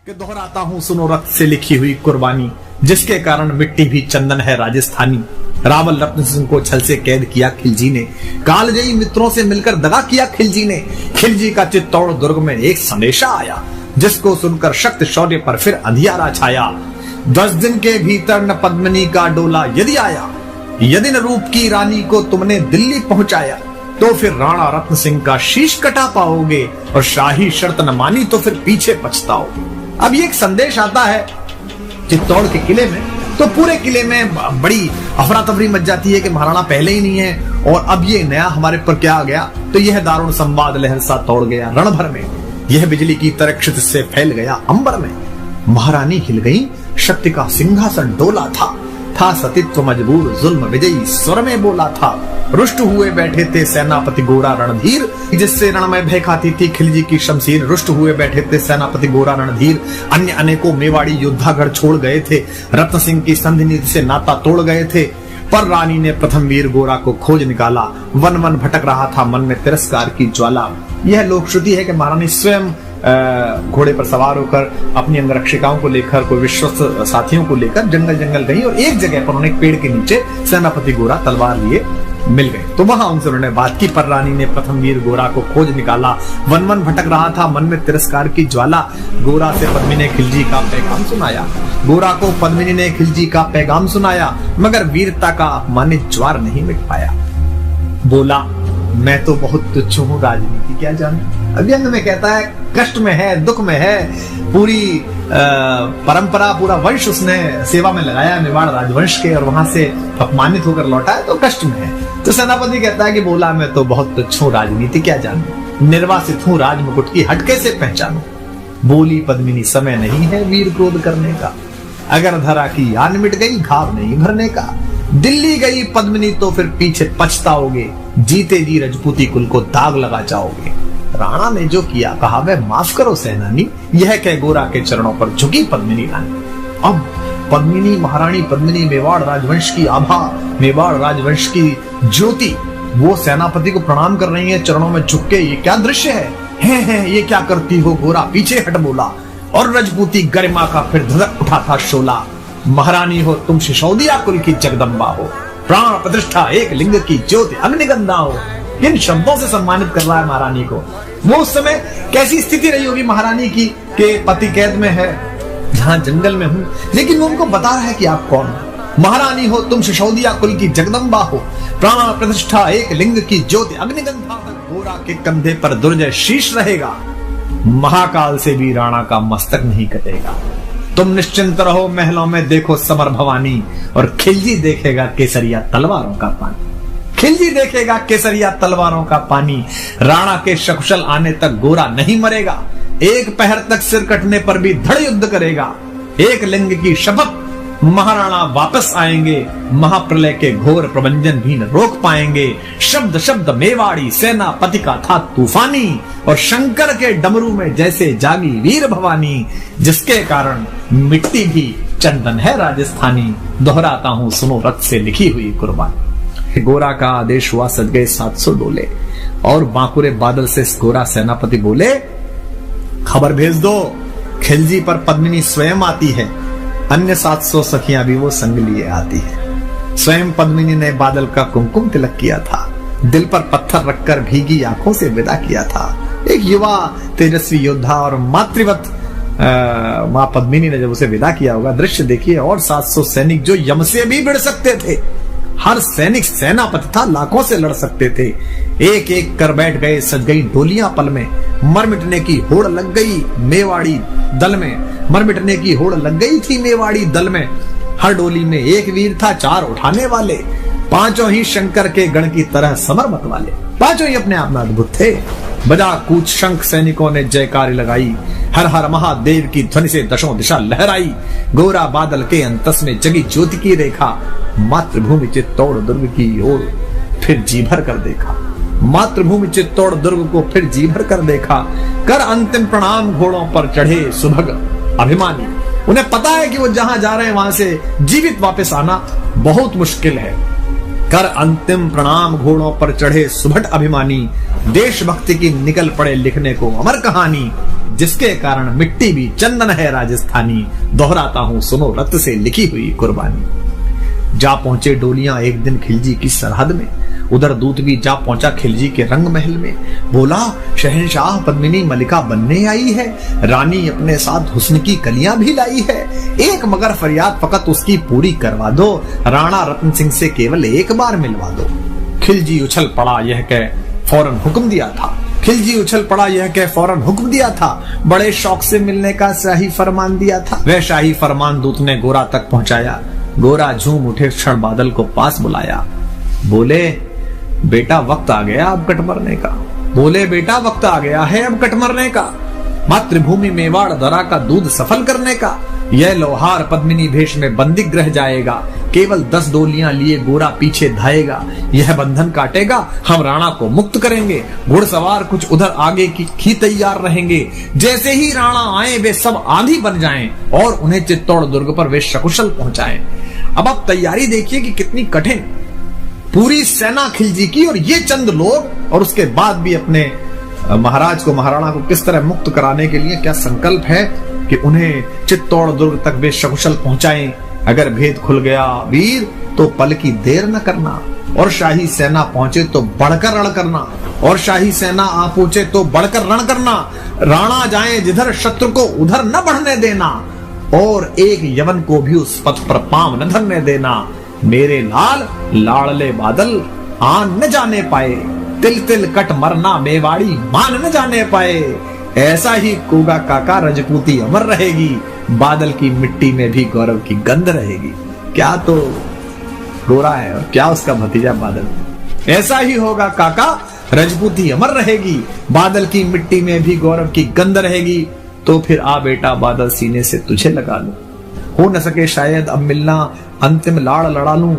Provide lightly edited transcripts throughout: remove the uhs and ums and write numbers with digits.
कि दोहराता हूँ सुनो रक्त से लिखी हुई कुर्बानी, जिसके कारण मिट्टी भी चंदन है राजस्थानी। रावल रत्न सिंह को छल से कैद किया खिलजी ने, कालजयी मित्रों से मिलकर दगा किया खिलजी ने। खिलजी का चित्तौड़ दुर्ग में एक संदेशा आया, जिसको सुनकर शक्त शौर्य पर फिर अंधियारा छाया। 10 दिन के भीतर न पद्मिनी का डोला यदि आया, यदि न रूप की रानी को तुमने दिल्ली पहुंचाया, तो फिर राणा रत्न सिंह का शीश कटा पाओगे, और शाही शर्त न मानी तो फिर पीछे पछताओगे। अब ये एक संदेश आता है चित्तौड़ के किले में, तो पूरे किले में बड़ी अफरा तफरी मच जाती है कि महाराणा पहले ही नहीं है और अब ये नया हमारे पर क्या आ गया। तो यह दारुण संवाद लहर सा तोड़ गया रण भर में, यह बिजली की तरह क्षित से फैल गया अंबर में। महारानी हिल गई, शक्ति का सिंहासन डोला था सतीत्व मजबूर जुल्म विजयी स्वर में बोला था। रुष्ट हुए बैठे थे सेनापति गोरा रणधीर, जिससे रण में भय खाती थी खिलजी की शमशीर। रुष्ट हुए बैठे थे सेनापति गोरा रणधीर, अन्य अनेकों मेवाड़ी योद्धागढ़ छोड़ गए थे, रत्न सिंह की संधि नीति से नाता तोड़ गए थे। पर रानी ने प्रथम वीर गोरा को खोज निकाला, वन वन भटक रहा था मन में तिरस्कार की ज्वाला। यह लोक श्रुति है कि महारानी स्वयं घोड़े पर सवार होकर अपनी अंगरक्षिकाओं को लेकर, कोई विश्वस्त साथियों को लेकर जंगल जंगल गई और एक जगह पर उन्हें पेड़ के नीचे सेनापति गोरा तलवार लिए मिल गए। तो वहां उनसे उन्होंने बात की। पर रानी ने प्रथम वीर गोरा को खोज निकाला, वन वन भटक रहा था मन में तिरस्कार की ज्वाला। गोरा से पद्मिनी ने खिलजी का पैगाम सुनाया, गोरा को पद्मिनी ने खिलजी का पैगाम सुनाया, मगर वीरता का अपमानित ज्वार नहीं मिट पाया। बोला मैं तो बहुत तुच्छ हूँ, राजनीति क्या जाने। अव्यंग में कहता है कष्ट में है, दुख में है, पूरी परंपरा पूरा वंश उसने सेवा में लगाया मेवाड़ राजवंश के, और वहां से अपमानित होकर लौटा है तो कष्ट में है। तो सेनापति कहता है कि बोला मैं तो बहुत तुच्छ हूँ, राजनीति क्या जानू, निर्वासित हूँ राज मुकुट की हट कैसे पहचानू। बोली पद्मिनी समय नहीं है वीर क्रोध करने का, अगर धरा की आन मिट गई घाव नहीं भरने का। दिल्ली गई पद्मिनी तो फिर पीछे पछताओगे, जीते जी रजपूती कुल को दाग लगा जाओगे। राणा ने जो किया कहा वह माफ करो सेनानी, यह कह गोरा के चरणों पर झुकी पद्मिनी रानी। अब पद्मिनी महारानी पद्मिनी मेवाड़ राजवंश की आभा, मेवाड़ राजवंश की ज्योति, वो सेनापति को प्रणाम कर रही है चरणों में झुक के। ये क्या दृश्य है ये क्या करती हो गोरा, पीछे हट बोला। और रजपूती गरिमा का फिर धधक उठा था शोला। महारानी हो तुम सिसोदिया कुल की जगदम्बा हो, प्राण प्रतिष्ठा एक लिंग की ज्योति अग्निगंधा हो। इन शब्दों से सम्मानित कर रहा है महारानी को। वो उस समय कैसी स्थिति रही होगी महारानी की कि पति कैद में है, जहां जंगल में हूं, लेकिन वो उनको बता रहा है कि आप कौन हो। महारानी हो तुम सिसोदिया कुल की जगदम्बा हो, प्राण प्रतिष्ठा एक लिंग की ज्योति अग्निगंधा। गोरा के कंधे पर दुर्जय शीश रहेगा, महाकाल से भी राणा का मस्तक नहीं कटेगा। तुम निश्चिंत रहो महलों में देखो समर भवानी, और खिलजी देखेगा केसरिया तलवारों का पानी। खिलजी देखेगा केसरिया तलवारों का पानी। राणा के सकुशल आने तक गोरा नहीं मरेगा, एक पहर तक सिर कटने पर भी धड़ युद्ध करेगा। एक लिंग की शपथ, महाराणा वापस आएंगे, महाप्रलय के घोर प्रबंधन भी न रोक पाएंगे। शब्द शब्द मेवाड़ी सेनापति का था तूफानी, और शंकर के डमरू में जैसे जागी वीर भवानी, जिसके कारण मिट्टी भी चंदन है राजस्थानी। दोहराता हूँ सुनो रक्त से लिखी हुई कुर्बानी। गोरा का आदेश हुआ, सज गए 700 डोले, और बांकुरे बादल से गोरा सेनापति बोले खबर भेज दो, खिलजी पर पद्मिनी स्वयं आती है, अन्य 700 सखियां भी वो संग लिए आती है। स्वयं पद्मिनी ने बादल का कुमकुम तिलक किया था, दिल पर पत्थर रखकर भीगी आंखों से विदा किया था। एक युवा तेजस्वी योद्धा और मातृवत मां पद्मिनी ने जब उसे विदा किया होगा, दृश्य देखिए। और 700 सैनिक जो यम से भी भिड़ सकते थे, हर सैनिक सेनापति था, लाखों से लड़ सकते थे, एक एक कर बैठ गए। सज गई डोलियां पल में, मर मिटने की होड़ लग गई मेवाड़ी दल में, मर मिटने की होड़ लग गई थी मेवाड़ी दल में। हर डोली में एक वीर था, 4 उठाने वाले, पांचों ही शंकर के गण की तरह समर मत वाले, पांचों ही अपने आप में अद्भुत थे। बजा कूच शंख सैनिकों ने जयकारी लगाई, हर हर महादेव की ध्वनि से दशों दिशा लहराई। गोरा बादल के अंतस में जगी ज्योति की रेखा, मातृभूमि चित्तौड़ दुर्ग की ओर फिर जी भर कर देखा। मातृभूमि चित्तौड़ दुर्ग को फिर जी भर कर देखा। कर अंतिम प्रणाम घोड़ों पर चढ़े सुभग अभिमानी। उन्हें पता है कि वो जहां जा रहे हैं वहां से जीवित वापस आना बहुत मुश्किल है। कर अंतिम प्रणाम घोड़ों पर चढ़े सुभट अभिमानी, देशभक्ति की निकल पड़े लिखने को अमर कहानी। जिसके कारण मिट्टी भी चंदन है राजस्थानी, दोहराता हूं सुनो रक्त से लिखी हुई कुर्बानी। जा पहुंचे डोलियां एक दिन खिलजी की सरहद में, उधर दूत भी जा पहुंचा खिलजी के रंग महल में। बोला शहंशाह पद्मिनी मलिका बनने आई है, रानी अपने साथ हुस्न की कलियां भी लाई है, एक मगर फरियाद फकत उसकी पूरी करवा दो, राणा रत्न सिंह से केवल एक बार मिलवा दो। खिलजी उछल पड़ा यह कह फौरन हुक्म दिया था, खिलजी उछल पड़ा यह कह फौरन हुक्म दिया था, बड़े शौक से मिलने का शाही फरमान दिया था। वह शाही फरमान दूत ने गोरा तक पहुंचाया, गोरा झूम उठे क्षण बादल को पास बुलाया। बोले बेटा वक्त आ गया अब कट मरने का, बोले बेटा वक्त आ गया है अब कट मरने का, मातृभूमि मेवाड़ दरा का दूध सफल करने का। यह लोहार पद्मिनी भेष में बंदी ग्रह जाएगा, केवल 10 डोलियां लिए गोरा पीछे धाएगा, यह बंधन काटेगा हम राणा को मुक्त करेंगे। घुड़सवार कुछ उधर आगे की तैयार रहेंगे, जैसे ही राणा आए वे सब आंधी बन जाएं और उन्हें चित्तौड़ दुर्ग पर वे सकुशल पहुंचाएं। अब आप तैयारी देखिए कि कितनी कठिन, पूरी सेना खिलजी की और ये चंद लोग, और उसके बाद भी अपने महाराज को महाराणा को किस तरह मुक्त कराने के लिए क्या संकल्प है कि उन्हें चित्तौड़ दुर्ग तक वे सकुशल पहुंचाएं। अगर भेद खुल गया वीर तो पल की देर न करना, और शाही सेना पहुंचे तो बढ़कर रण करना, और शाही सेना आ पहुंचे तो बढ़कर रण करना। राणा जाए जिधर शत्रु को उधर न बढ़ने देना, और एक यवन को भी उस पथ पर पांव न धरने देना। मेरे लाल लाड़ले बादल आन न जाने पाए, तिल तिल कट मरना मेवाड़ी मान न जाने पाए। ऐसा ही कोगा काका रजपूती अमर रहेगी, बादल की मिट्टी में भी गौरव की गंध रहेगी। क्या तो गोरा है और क्या उसका भतीजा बादल। ऐसा ही होगा काका रजपूती अमर रहेगी, बादल की मिट्टी में भी गौरव की गंध रहेगी। तो फिर आ बेटा बादल सीने से तुझे लगा लूं, हो न सके शायद अब मिलना अंतिम लाड़ लड़ा लूं।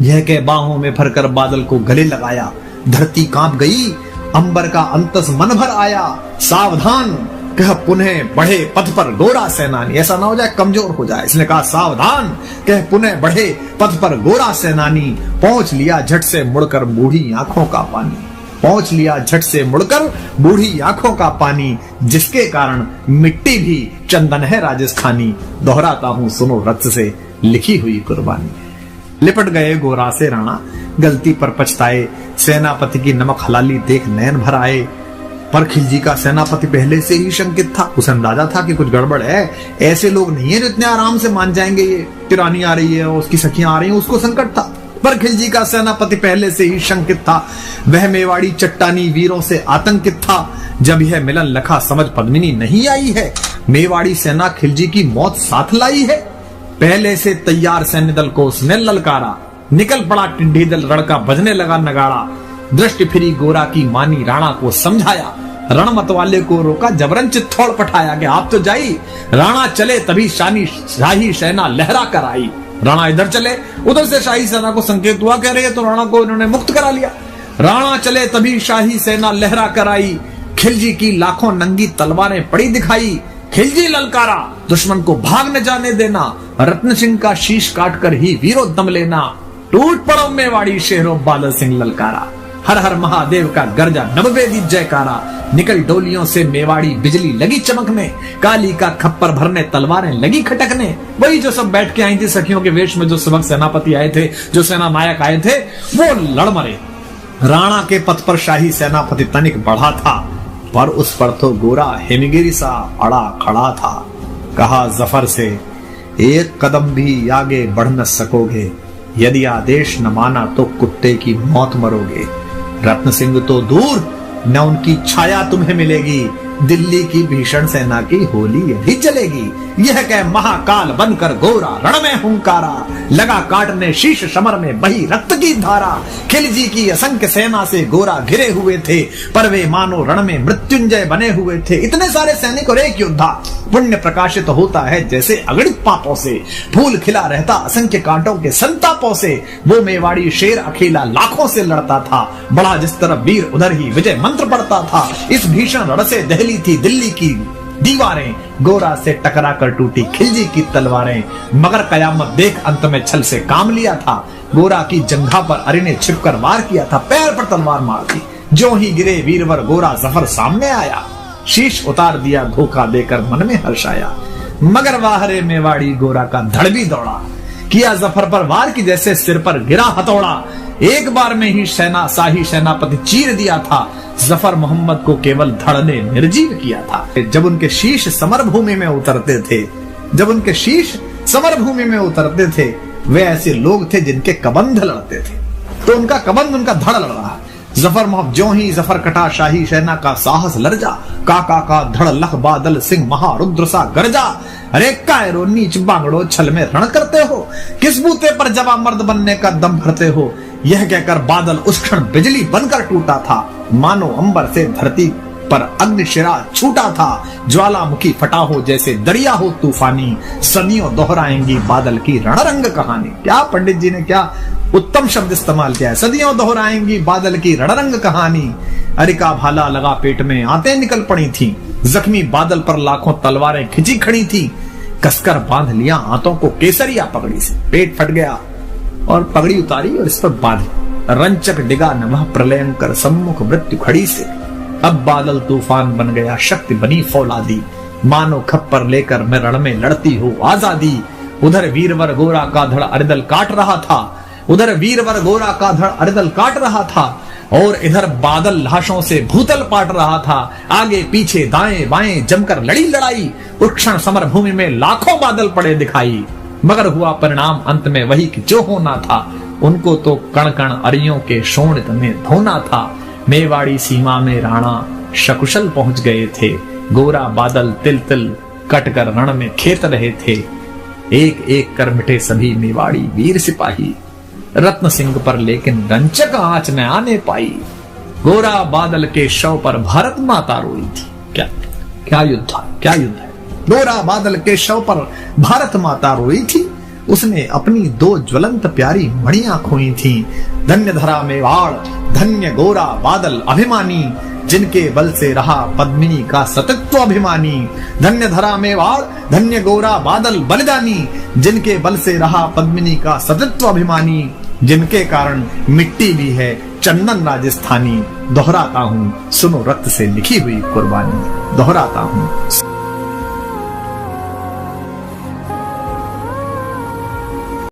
यह कह बाहों में भरकर बादल को गले लगाया, धरती कांप गई अंबर का अंतस मन भर आया। सावधान कह पुनः बढ़े पथ पर गोरा सेनानी, ऐसा ना हो जाए कमजोर हो जाए, इसने कहा सावधान कह पुनः बढ़े पथ पर गोरा सेनानी। पहुंच लिया झट से मुड़कर बूढ़ी आंखों का पानी, पहुंच लिया झट से मुड़कर बूढ़ी आंखों का पानी, जिसके कारण मिट्टी भी चंदन है राजस्थानी। दोहराता हूं सुनो रक्त से लिखी हुई कुर्बानी। लिपट गए गोरा से राणा, गलती पर पछताए, सेनापति की नमक हलाली देख नयन भर आए। पर खिलजी का सेनापति पहले से ही शंकित था, उसे अंदाजा था कि कुछ गड़बड़ है। ऐसे लोग नहीं है जो इतने आराम से मान जाएंगे, ये तिरानी आ रही है और उसकी सखियां आ रही हैं, उसको संकट था। पर खिलजी का सेनापति पहले से ही शंकित था, वह मेवाड़ी चट्टानी वीरों से आतंकित था। जब यह मिलन लखा समझ पद्मिनी नहीं आई है, मेवाड़ी सेना खिलजी की मौत साथ लाई है। पहले से तैयार सैन्य दल को उसने ललकारा, निकल पड़ा टिड्डी दल, रणका बजने लगा नगाड़ा। दृष्टि फिरी गोरा की मानी, राणा को समझाया, रण मतवाले को रोका, जबरन चित्तौड़ पठाया कि आप तो जाई। राणा चले तभी शाही सेना लहरा कर आई। राणा इधर चले, उधर से शाही सेना को संकेत हुआ, कह रहे तो राणा को इन्होंने मुक्त करा लिया। राणा चले तभी शाही सेना लहरा कर आई, खिलजी की लाखों नंगी तलवारें पड़ी दिखाई। खिलजी ललकारा, दुश्मन को भाग न जाने देना, रत्न सिंह का शीश काटकर ही वीरो दम लेना। टूट पड़ो मेवाड़ी शेरों बादल सिंह ललकारा, हर हर महादेव का गर्जा नववेदी जयकारा। निकल डोलियों से मेवाड़ी बिजली लगी चमकने, काली का खप्पर भरने तलवारें लगी खटकने। वही जो सब बैठ के आई थी सखियों के वेश में, जो सबक सेनापति आए थे, जो सेना नायक आए थे, वो लड़ मरे। राणा के पथ पर शाही सेनापति तनिक बढ़ा था, पर उस पर तो गोरा हिमगिरी सा अड़ा खड़ा था। कहा जफर से, एक कदम भी आगे बढ़ न सकोगे, यदि आदेश न माना तो कुत्ते की मौत मरोगे। रत्न सिंह तो दूर, न उनकी छाया तुम्हें मिलेगी, दिल्ली की भीषण सेना की होली यही चलेगी। यह कह महाकाल बनकर गोरा रण में हुंकारा, लगा काटने शीश समर में बही रक्त की धारा। खिलजी की असंख्य सेना से गोरा घिरे हुए थे, पर वे मानो रण में मृत्युंजय बने हुए थे। इतने सारे सैनिक और एक योद्धा, पुण्य प्रकाशित होता है जैसे अगणित पापों से, फूल खिला रहता असंख्य कांटों के संतापों से। वो मेवाड़ी शेर अकेला लाखों से लड़ता था, बड़ा जिस तरफ वीर उधर ही विजय मंत्र पढ़ता था। इस भीषण रण से दहली थी दिल्ली की दीवारें, गोरा से टकरा कर टूटी खिलजी की तलवारें। मगर कयामत देख अंत में छल से काम लिया था, गोरा की जंघा पर अरि ने छिपकर वार किया था, पैर पर तलवार मार दी। जो ही गिरे वीरवर गोरा जफर सामने आया। शीश उतार दिया धोखा देकर मन में हर्ष आया। मगर वाहरे मेवाड़ी गोरा का धड़ भी दौड़ा, किया जफर पर वार की जैसे सिर पर गिरा हथौड़ा। एक बार में ही शाही सेनापति चीर दिया था, जफर मोहम्मद को केवल धड़ ने निर्जीव किया था। जब उनके शीश समर भूमि में उतरते थे, जब उनके शीश समर भूमि में उतरते थे, वे ऐसे लोग थे जिनके कबंध लड़ते थे, तो उनका कबंध उनका धड़ लड़ रहा। जफर मोहम्मद ज्यों ही जफर कटा शाही सेना का साहस लर्जा, काका का धड़ लख बादल सिंह महारुद्र सा गरजा। अरे कायरो नीच बांगड़ो छल में रण करते हो, किस बूते पर जवा मर्द बनने का दम भरते हो। यह कहकर बादल उस क्षण बिजली बनकर टूटा था, मानो अंबर से धरती पर अग्निशिरा छूटा था। ज्वालामुखी फटा हो जैसे दरिया हो तूफानी, सदियों दोहराएंगी बादल की रणरंग कहानी। क्या पंडित जी ने क्या उत्तम शब्द इस्तेमाल किया है, सदियों दोहराएंगी बादल की रणरंग कहानी। अरिका भाला लगा पेट में आते निकल पड़ी थी, जख्मी बादल पर लाखों तलवारें खिंची खड़ी थी। कसकर बांध लिया हाथों को केसरिया पगड़ी से, पेट फट गया और पगड़ी उतारी और इस पर बांधी। रंचक डिगा नभा प्रलयंकर सम्मुख मृत्यु खड़ी से। अब बादल तूफान बन गया, शक्ति बनी फौलादी, मानो खप्पर लेकर मैं रण में लड़ती हो आजादी। उधर वीरवर गोरा का धड़ अरिदल काट रहा था, उधर वीरवर गोरा का धड़ अरिदल काट रहा था, और इधर बादल लाशों से भूतल पाट रहा था। आगे पीछे दाएं बाएं जमकर लड़ी लड़ाई, उस क्षण समर भूमि में लाखों बादल पड़े दिखाई। मगर हुआ परिणाम अंत में वही कि जो होना था, उनको तो कण कण अरियों के शोणित में धोना था। मेवाड़ी सीमा में राणा सकुशल पहुंच गए थे, गोरा बादल तिल तिल कटकर रण में खेत रहे थे। एक एक कर मिटे सभी मेवाड़ी वीर सिपाही, रत्न सिंह पर लेकिन रंचक आंच न आने पाई। गोरा बादल के शव पर भारत माता रोई थी। क्या क्या युद्ध था, क्या युद्ध है। गोरा बादल के शव पर भारत माता रोई थी, उसने अपनी दो ज्वलंत प्यारी मणियां खोई थी। धन्य धरा मेवाड़, धन्य गोरा बादल अभिमानी, जिनके बल से रहा पद्मिनी का सतत्व अभिमानी। धन्य धरा मेवाड़, धन्य गोरा बादल बलिदानी, जिनके बल से रहा पद्मिनी का सतत्व अभिमानी, जिनके कारण मिट्टी भी है चंदन राजस्थानी। दोहराता हूँ सुनो रक्त से लिखी हुई कुर्बानी, दोहराता हूँ।